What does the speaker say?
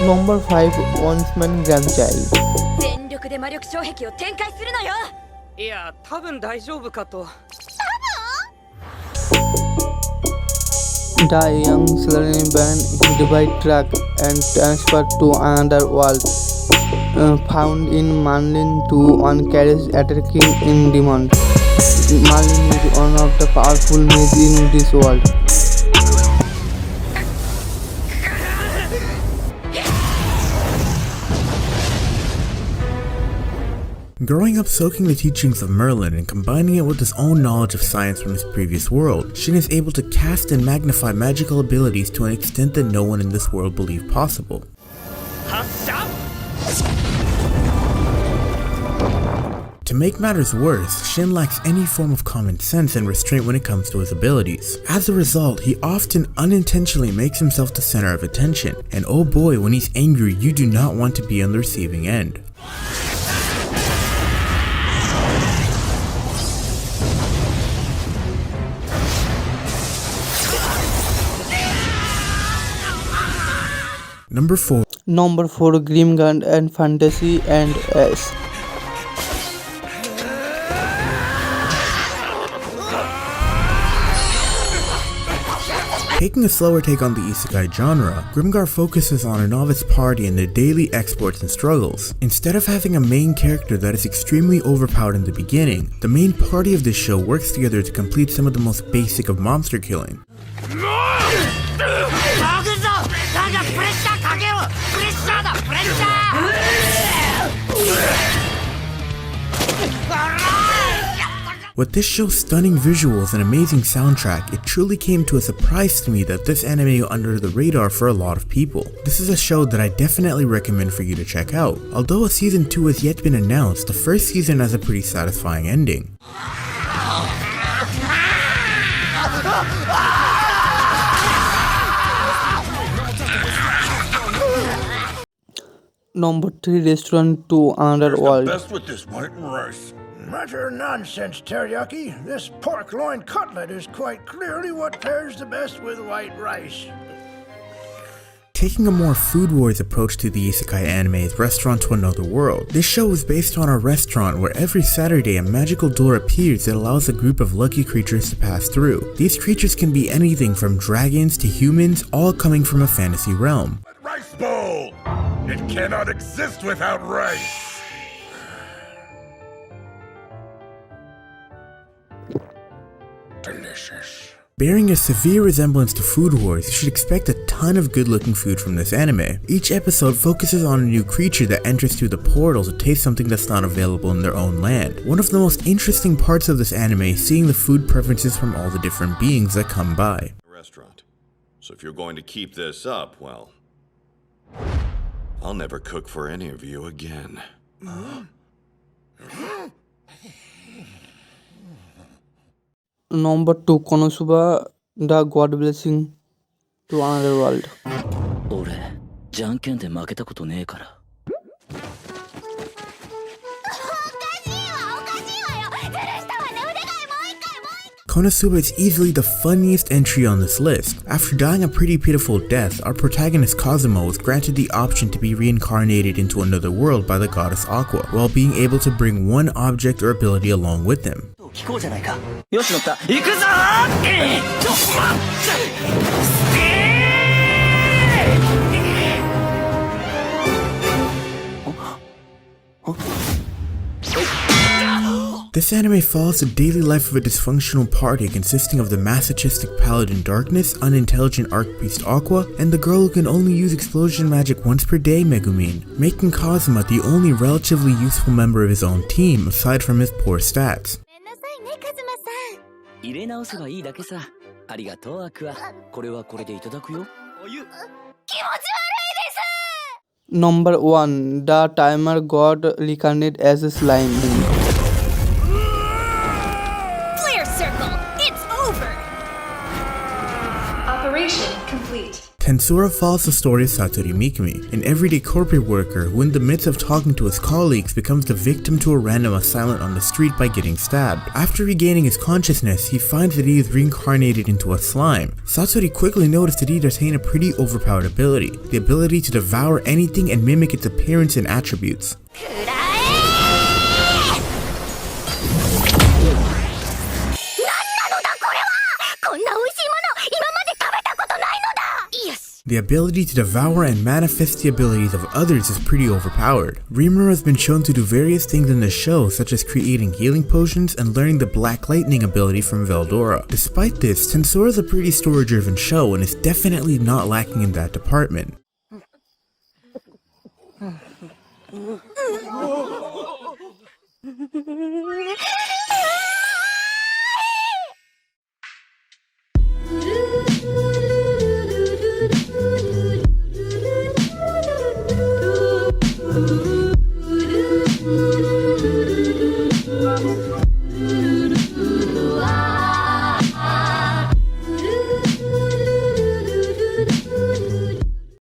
Number 5 Onceman Grandchild. 全力で魔力障壁を展開するのよ。いや、多分大丈夫かと。The young Selene ban hit by truck and transferred to another world. Found in Marlin 2 on carriage attacking in Demon. Marlin is one of the powerful mages in this world. Growing up soaking the teachings of Merlin and combining it with his own knowledge of science from his previous world, Shin is able to cast and magnify magical abilities to an extent that no one in this world believed possible. To make matters worse, Shin lacks any form of common sense and restraint when it comes to his abilities. As a result, he often unintentionally makes himself the center of attention, and oh boy, when he's angry, you do not want to be on the receiving end. Number 4 Grimgund and Fantasy and S. Taking a slower take on the isekai genre, Grimgar focuses on a novice party and their daily exploits and struggles. Instead of having a main character that is extremely overpowered in the beginning, the main party of this show works together to complete some of the most basic of monster killing. With this show's stunning visuals and amazing soundtrack, it truly came to a surprise to me that this anime went under the radar for a lot of people. This is a show that I definitely recommend for you to check out. Although a season 2 has yet been announced, the first season has a pretty satisfying ending. Number 3 Restaurant to Another World. Best with this white rice. Utter nonsense, teriyaki. This pork loin cutlet is quite clearly what pairs the best with white rice. Taking a more Food Wars approach to the isekai anime is Restaurant to Another World. This show is based on a restaurant where every Saturday a magical door appears that allows a group of lucky creatures to pass through. These creatures can be anything from dragons to humans, all coming from a fantasy realm. Rice bowl! It cannot exist without rice! Delicious. Bearing a severe resemblance to Food Wars, you should expect a ton of good-looking food from this anime. Each episode focuses on a new creature that enters through the portal to taste something that's not available in their own land. One of the most interesting parts of this anime is seeing the food preferences from all the different beings that come by. Restaurant. So if you're going to keep this up, well, I'll never cook for any of you again. Number 2 Konosuba, The God Blessing to Another World. 俺じゃんけんで負けたことねえから。 Konosuba is easily the funniest entry on this list. After dying a pretty pitiful death, our protagonist Kazuma was granted the option to be reincarnated into another world by the goddess Aqua, while being able to bring one object or ability along with him. 聞こうじゃないか。よし乗った。行くぞThis anime follows the daily life of a dysfunctional party consisting of the masochistic paladin Darkness, unintelligent archpriest Aqua, and the girl who can only use explosion magic once per day, Megumin, making Kazuma the only relatively useful member of his own team aside from his poor stats. 入れ直せばいいだけさ。ありがとうアクア。これはこれでいただくよ。お湯。気持ち悪いです。 Number 1 The Timer God Reincarnated as a Slime. Clear circle. It's over. Operation complete. Tensura follows the story of Satoru Mikami, an everyday corporate worker who in the midst of talking to his colleagues becomes the victim to a random assailant on the street by getting stabbed. After regaining his consciousness, he finds that he is reincarnated into a slime. Satoru quickly noticed that he attained a pretty overpowered ability, the ability to devour anything and mimic its appearance and attributes. The ability to devour and manifest the abilities of others is pretty overpowered. Rimuru has been shown to do various things in the show, such as creating healing potions and learning the Black Lightning ability from Veldora. Despite this, Tensura is a pretty story-driven show and is definitely not lacking in that department.